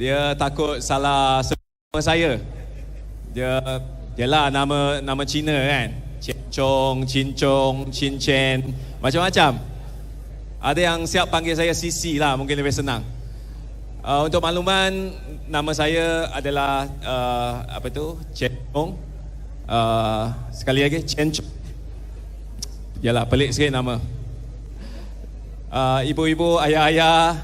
Dia takut salah nama saya. Dia nama Cina kan. Cincong, Cincong, Cincen, macam-macam. Ada yang siap panggil saya Sisi lah, mungkin lebih senang. Untuk makluman, nama saya adalah Cincong. Sekali lagi Cincong. Yalah, pelik sikit nama. Ibu-ibu, ayah-ayah,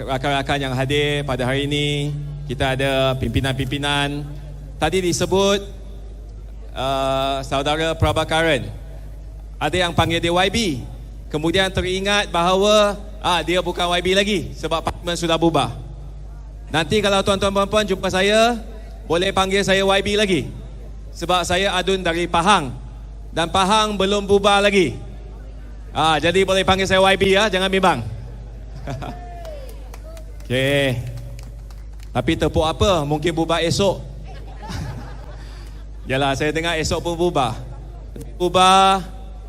rakan-rakan yang hadir pada hari ini, kita ada pimpinan-pimpinan. Tadi disebut saudara Prabhakaran, ada yang panggil dia YB. Kemudian teringat bahawa dia bukan YB lagi sebab parlimen sudah bubar. Nanti kalau tuan-tuan puan-puan jumpa saya, boleh panggil saya YB lagi sebab saya adun dari Pahang dan Pahang belum bubar lagi. Jadi boleh panggil saya YB ya, jangan bimbang. Okey. Tapi tepuk apa? Mungkin bubar esok. Yalah, saya dengar esok pun bubar. Bubar,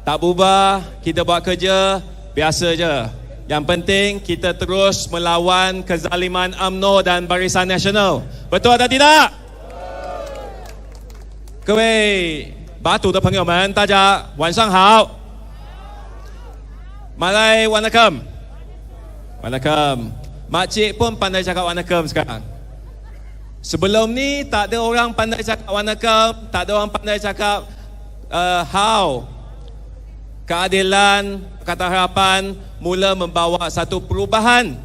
tak bubar, kita buat kerja biasa je. Yang penting kita terus melawan kezaliman UMNO dan Barisan Nasional. Betul atau tidak? 各位巴土的朋友们，大家晚上好。Malay Wanakam. Wanakam. Makcik pun pandai cakap Wanakam sekarang. Sebelum ni tak ada orang pandai cakap Wanakam, tak ada orang pandai cakap how. Keadilan, Pakatan Harapan mula membawa satu perubahan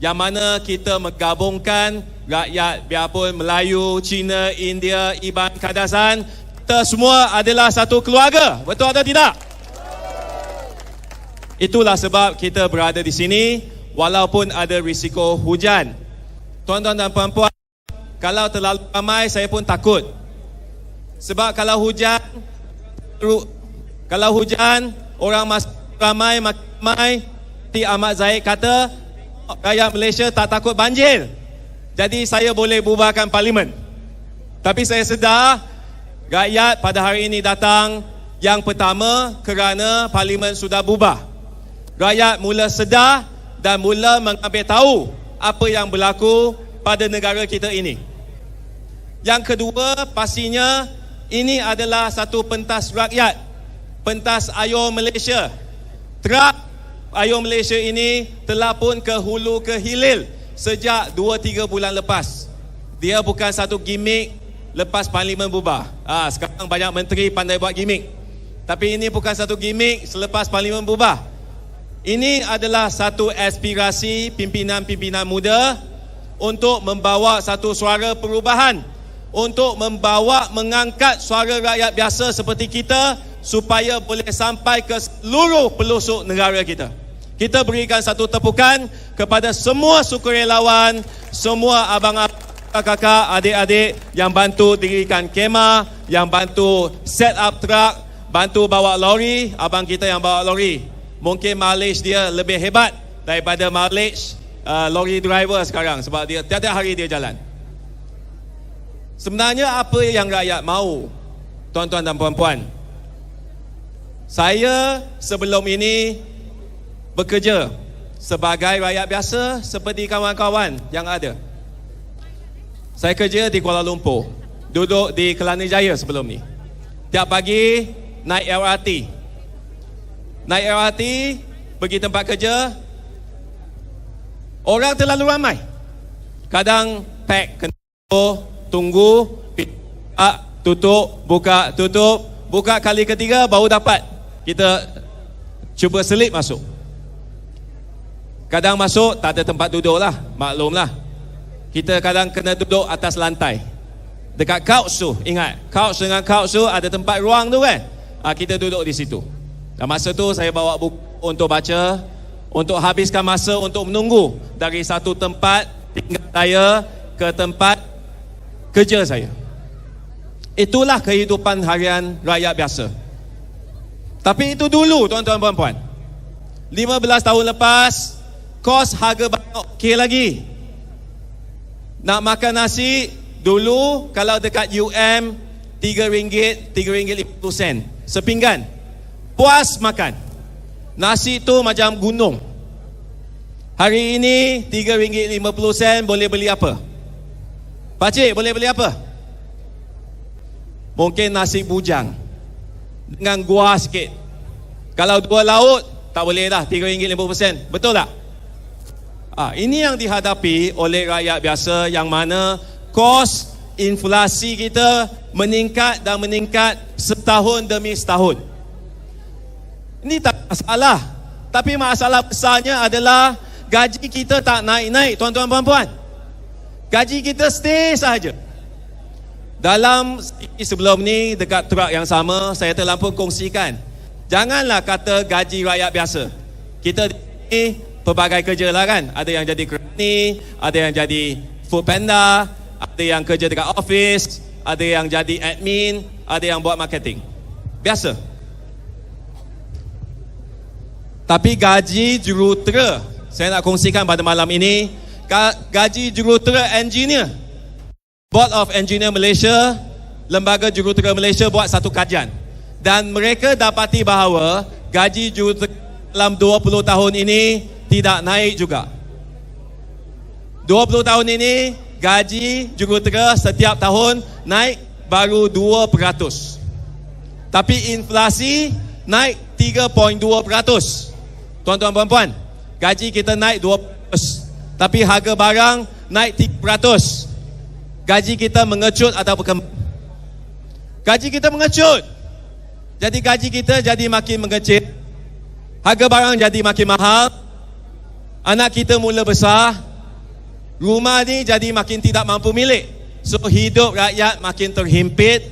yang mana kita menggabungkan rakyat biarpun Melayu, Cina, India, Iban, Kadasan, kita semua adalah satu keluarga. Betul atau tidak? Itulah sebab kita berada di sini walaupun ada risiko hujan. Tuan-tuan dan puan-puan, kalau terlalu ramai saya pun takut. Sebab kalau hujan orang masuk ramai makin ramai, T. Ahmad Zahid kata rakyat Malaysia tak takut banjir. Jadi saya boleh bubarkan parlimen. Tapi saya sedar rakyat pada hari ini datang yang pertama kerana parlimen sudah bubar. Rakyat mula sedar dan mula mengambil tahu apa yang berlaku pada negara kita ini. Yang kedua, pastinya ini adalah satu pentas rakyat, pentas Ayo Malaysia. Truk Ayo Malaysia ini telah pun ke hulu ke hilir sejak 2-3 bulan lepas. Dia bukan satu gimmick lepas parlimen bubar. Sekarang banyak menteri pandai buat gimmick. Tapi ini bukan satu gimmick selepas parlimen bubar. Ini adalah satu aspirasi pimpinan-pimpinan muda untuk membawa satu suara perubahan, untuk mengangkat suara rakyat biasa seperti kita supaya boleh sampai ke seluruh pelosok negara kita. Kita berikan satu tepukan kepada semua sukarelawan, semua abang-abang, kakak, adik-adik yang bantu dirikan kemah, yang bantu set up truk, bantu bawa lori. Abang kita yang bawa lori, mungkin mileage dia lebih hebat daripada mileage lori driver sekarang sebab dia tiap-tiap hari dia jalan. Sebenarnya apa yang rakyat mahu, tuan-tuan dan puan-puan? Saya sebelum ini bekerja sebagai rakyat biasa seperti kawan-kawan yang ada. Saya kerja di Kuala Lumpur, duduk di Kelana Jaya sebelum ni. Tiap pagi naik LRT. Naik LRT pergi tempat kerja, orang terlalu ramai. Kadang pack, kena tunggu, tutup, buka kali ketiga baru dapat. Kita cuba selip masuk. Kadang masuk tak ada tempat duduk lah, maklumlah. Kita kadang kena duduk atas lantai. Dekat couch tu, ingat, couch dengan couch tu ada tempat ruang tu kan. Kita duduk di situ. Dan masa tu saya bawa buku untuk baca, untuk habiskan masa untuk menunggu dari satu tempat tinggal saya ke tempat kerja saya. Itulah kehidupan harian rakyat biasa. Tapi itu dulu, tuan-tuan dan puan-puan. 15 tahun lepas, kos harga barang okey lagi. Nak makan nasi dulu kalau dekat UM RM3, RM3.50 sepinggan. Puas makan. Nasi tu macam gunung. Hari ini RM3.50 boleh beli apa? Pakcik boleh beli apa? Mungkin nasi bujang dengan kuah sikit. Kalau 2 lauk tak boleh dah RM3.50. Betul tak? Ini yang dihadapi oleh rakyat biasa, yang mana kos inflasi kita meningkat dan meningkat setahun demi setahun. Ini tak masalah. Tapi masalah besarnya adalah gaji kita tak naik-naik, tuan-tuan puan-puan. Gaji kita stay sahaja. Dalam sebelum ni, dekat truck yang sama, saya telah pun kongsikan, janganlah kata gaji rakyat biasa. Kita ni pelbagai kerja lah kan. Ada yang jadi kerani, ada yang jadi food panda, ada yang kerja dekat office, ada yang jadi admin, ada yang buat marketing. Biasa. Tapi gaji jurutera, saya nak kongsikan pada malam ini, gaji jurutera engineer, Board of Engineer Malaysia, Lembaga Jurutera Malaysia buat satu kajian, dan mereka dapati bahawa gaji jurutera dalam 20 tahun ini tidak naik juga. 20 tahun ini gaji jurutera setiap tahun naik baru 2%. Tapi inflasi naik 3.2%. Tuan-tuan puan-puan, gaji kita naik 2%, tapi harga barang naik 3%. Gaji kita mengecut atau berkembang? Gaji kita mengecut. Jadi gaji kita jadi makin mengecil. Harga barang jadi makin mahal. Anak kita mula besar. Rumah ni jadi makin tidak mampu milik. So hidup rakyat makin terhimpit,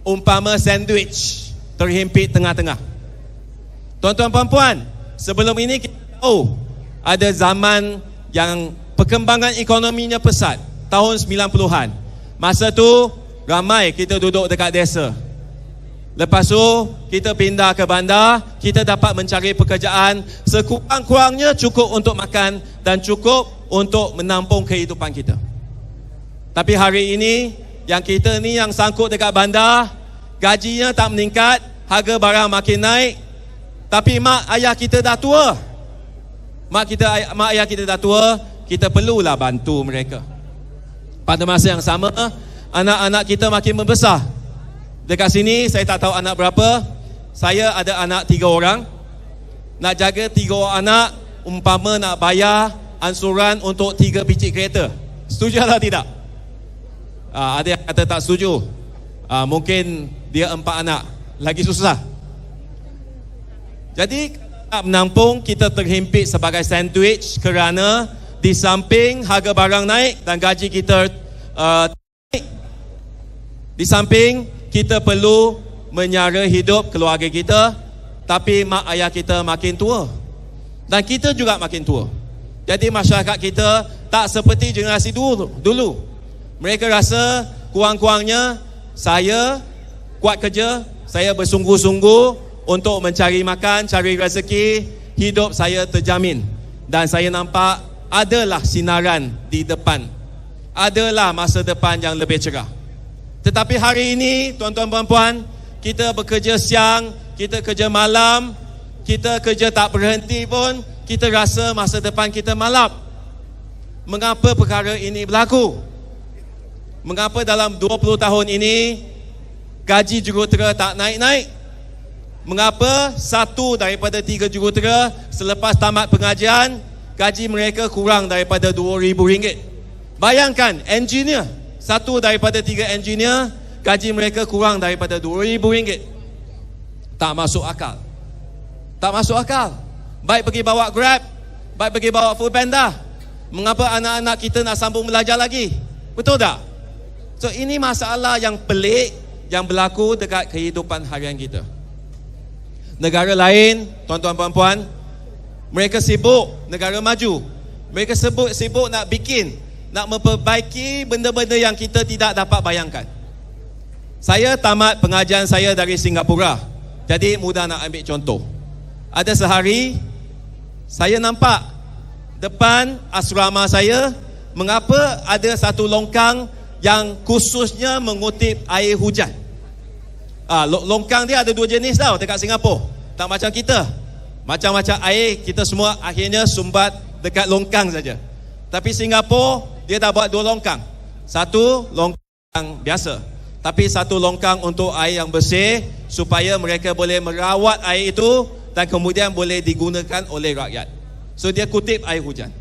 umpama sandwich, terhimpit tengah-tengah. Tuan-tuan puan-puan, sebelum ini kita tahu ada zaman yang perkembangan ekonominya pesat, tahun 90-an. Masa tu ramai kita duduk dekat desa. Lepas tu kita pindah ke bandar, kita dapat mencari pekerjaan sekurang-kurangnya cukup untuk makan dan cukup untuk menampung kehidupan kita. Tapi hari ini yang kita ni yang sangkut dekat bandar, gajinya tak meningkat, harga barang makin naik, tapi mak ayah kita dah tua. Mak ayah kita dah tua, kita perlulah bantu mereka. Pada masa yang sama, anak-anak kita makin membesar. Dekat sini saya tak tahu anak berapa. Saya ada anak 3 orang. Nak jaga 3 orang anak, umpama nak bayar ansuran untuk 3 biji kereta. Setuju atau tidak? Ada yang kata tak setuju. Mungkin dia 4 anak, lagi susah. Jadi nak menampung, kita terhimpit sebagai sandwich kerana di samping harga barang naik dan gaji kita naik, di samping kita perlu menyara hidup keluarga kita, tapi mak ayah kita makin tua dan kita juga makin tua. Jadi masyarakat kita tak seperti generasi dulu. Mereka rasa kurang-kurangnya saya kuat kerja, saya bersungguh-sungguh untuk mencari makan, cari rezeki, hidup saya terjamin. Dan saya nampak adalah sinaran di depan, adalah masa depan yang lebih cerah. Tetapi hari ini, tuan-tuan puan-puan, kita bekerja siang, kita kerja malam, kita kerja tak berhenti pun, kita rasa masa depan kita malap. Mengapa perkara ini berlaku? Mengapa dalam 20 tahun ini gaji jurutera tak naik-naik? Mengapa 1 daripada 3 jurutera selepas tamat pengajian, gaji mereka kurang daripada RM2,000? Bayangkan, engineer, 1 daripada 3 engineer, gaji mereka kurang daripada RM2,000. Tak masuk akal. Tak masuk akal. Baik pergi bawa Grab, baik pergi bawa Food Panda, mengapa anak-anak kita nak sambung belajar lagi? Betul tak? So ini masalah yang pelik yang berlaku dekat kehidupan harian kita. Negara lain, tuan-tuan puan-puan, mereka sibuk, negara maju, mereka sibuk nak bikin, nak memperbaiki benda-benda yang kita tidak dapat bayangkan. Saya tamat pengajian saya dari Singapura, jadi mudah nak ambil contoh. Ada sehari saya nampak depan asrama saya, mengapa ada satu longkang yang khususnya mengutip air hujan. Longkang dia ada 2 jenis tau dekat Singapura. Tak macam kita, macam-macam air, kita semua akhirnya sumbat dekat longkang saja. Tapi Singapura dia dah buat 2 longkang. Satu longkang biasa, tapi satu longkang untuk air yang bersih supaya mereka boleh merawat air itu dan kemudian boleh digunakan oleh rakyat. So dia kutip air hujan.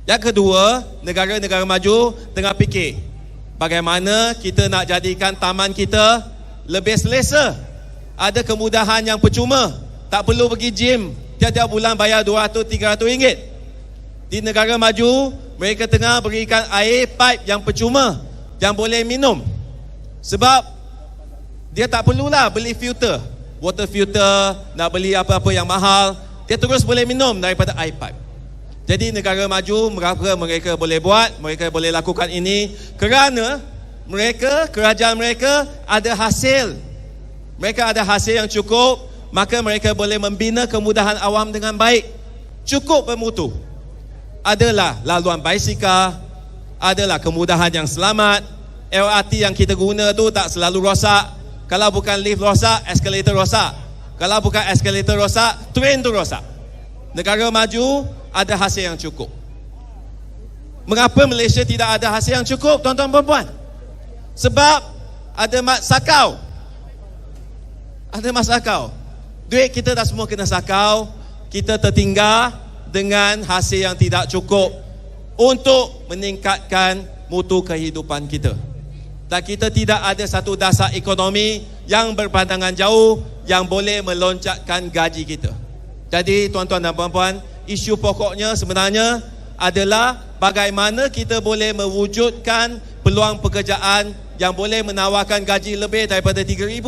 Yang kedua, negara-negara maju tengah fikir bagaimana kita nak jadikan taman kita lebih selesa. Ada kemudahan yang percuma, tak perlu pergi gym tiap-tiap bulan bayar 200-300 ringgit. Di negara maju, mereka tengah berikan air pipe yang percuma yang boleh minum. Sebab dia tak perlulah beli filter, water filter, nak beli apa-apa yang mahal. Dia terus boleh minum daripada air pipe. Jadi negara maju mereka boleh buat, mereka boleh lakukan ini kerana mereka, kerajaan mereka ada hasil. Mereka ada hasil yang cukup, maka mereka boleh membina kemudahan awam dengan baik. Cukup bermutu. Adalah laluan basikal, adalah kemudahan yang selamat. LRT yang kita guna tu tak selalu rosak. Kalau bukan lift rosak, eskalator rosak. Kalau bukan eskalator rosak, train tu rosak. Negara maju ada hasil yang cukup. Mengapa Malaysia tidak ada hasil yang cukup, tuan-tuan dan puan? Sebab ada mat sakau. Ada mas sakau. Duit kita dah semua kena sakau. Kita tertinggal dengan hasil yang tidak cukup untuk meningkatkan mutu kehidupan kita. Dan kita tidak ada satu dasar ekonomi yang berpandangan jauh yang boleh melonjakkan gaji kita. Jadi tuan-tuan dan puan-puan, isu pokoknya sebenarnya adalah bagaimana kita boleh mewujudkan peluang pekerjaan yang boleh menawarkan gaji lebih daripada 3,000.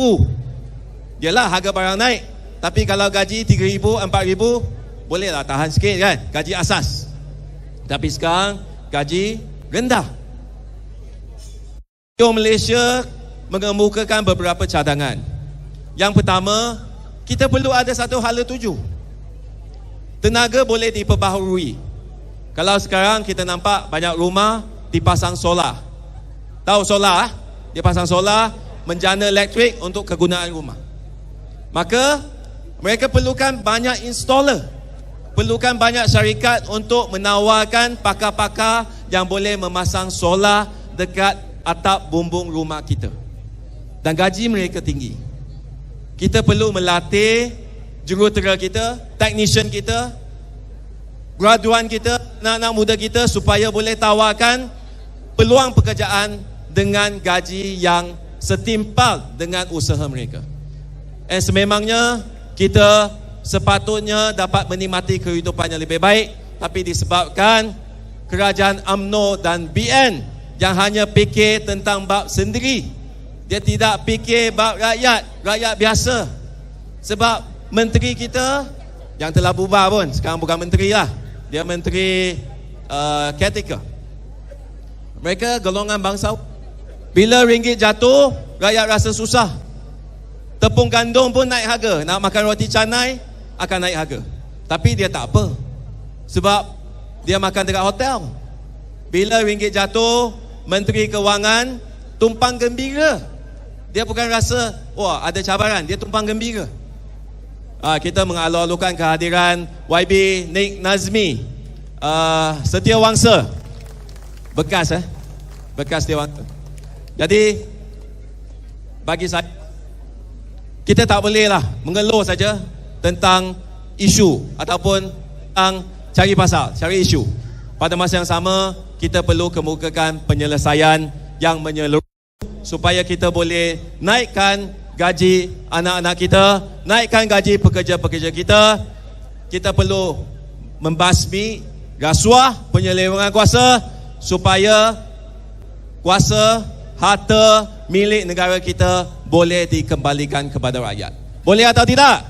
Yalah, harga barang naik, tapi kalau gaji 3,000, 4,000, bolehlah tahan sikit kan, gaji asas. Tapi sekarang gaji rendah. Malaysia mengemukakan beberapa cadangan. Yang pertama, kita perlu ada satu hala tuju. Tenaga boleh diperbaharui. Kalau sekarang kita nampak banyak rumah dipasang solar. Tahu solar? Dia pasang solar, menjana elektrik untuk kegunaan rumah. Maka mereka perlukan banyak installer. Perlukan banyak syarikat untuk menawarkan pakar-pakar yang boleh memasang solar dekat atap bumbung rumah kita. Dan gaji mereka tinggi. Kita perlu melatih jurutera kita, technician kita, graduan kita, anak-anak muda kita supaya boleh tawarkan peluang pekerjaan dengan gaji yang setimpal dengan usaha mereka. Sememangnya kita sepatutnya dapat menikmati kehidupan yang lebih baik, tapi disebabkan kerajaan UMNO dan BN yang hanya fikir tentang bab sendiri, dia tidak fikir bab rakyat, rakyat biasa. Sebab menteri kita yang telah bubar pun sekarang bukan menteri lah, dia menteri caretaker. Mereka golongan bangsa. Bila ringgit jatuh, rakyat rasa susah. Tepung gandum pun naik harga. Nak makan roti canai akan naik harga. Tapi dia tak apa, sebab dia makan dekat hotel. Bila ringgit jatuh, Menteri Kewangan tumpang gembira. Dia bukan rasa wah ada cabaran, dia tumpang gembira. Kita mengalu-alukan kehadiran YB Nik Nazmi, Setiawangsa, bekas Setiawangsa. Jadi bagi saya, kita tak bolehlah mengeluh saja tentang isu ataupun tentang cari pasal, cari isu. Pada masa yang sama, kita perlu kemukakan penyelesaian yang menyeluruh supaya kita boleh naikkan gaji anak-anak kita, naikkan gaji pekerja-pekerja kita. Kita perlu membasmi rasuah, penyelewengan kuasa supaya kuasa, harta milik negara kita boleh dikembalikan kepada rakyat. Boleh atau tidak?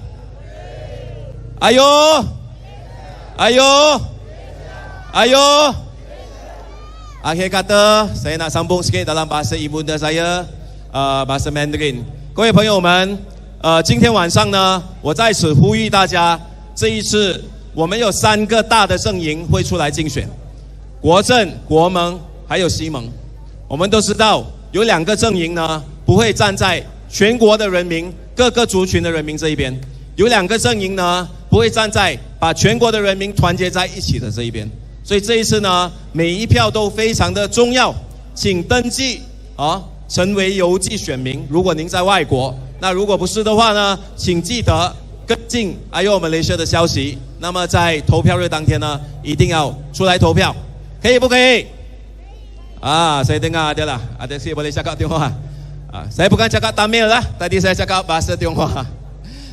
Ayo! Ayo! Ayo! Akhir kata, saya nak sambung sikit dalam bahasa ibunda saya, bahasa Mandarin. 各位朋友们，今天晚上呢，我在此呼吁大家，这一次我们有3个大的阵营会出来竞选，国政、国盟还有西盟。我们都知道，有2个阵营呢不会站在全国的人民、各个族群的人民这一边，有2个阵营呢不会站在把全国的人民团结在一起的这一边。所以这一次呢，每一票都非常的重要，请登记啊，成为邮寄选民。如果您在外国，那如果不是的话呢，请记得跟进IO Malaysia的消息。那么在投票日当天呢，一定要出来投票，可以不可以？Ah, saya dengar ada lah. Ada saya boleh cakap Tionghoa. Saya bukan cakap Tamil lah. Tadi saya cakap bahasa Tionghoa.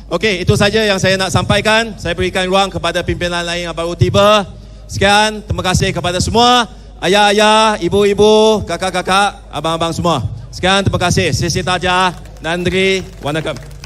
Okey, itu saja yang saya nak sampaikan. Saya berikan ruang kepada pimpinan lain yang baru tiba. Sekian, terima kasih kepada semua. Ayah-ayah, ibu-ibu, kakak-kakak, abang-abang semua. Sekian, terima kasih. Sisi Tajah, Nandri, Wanakam.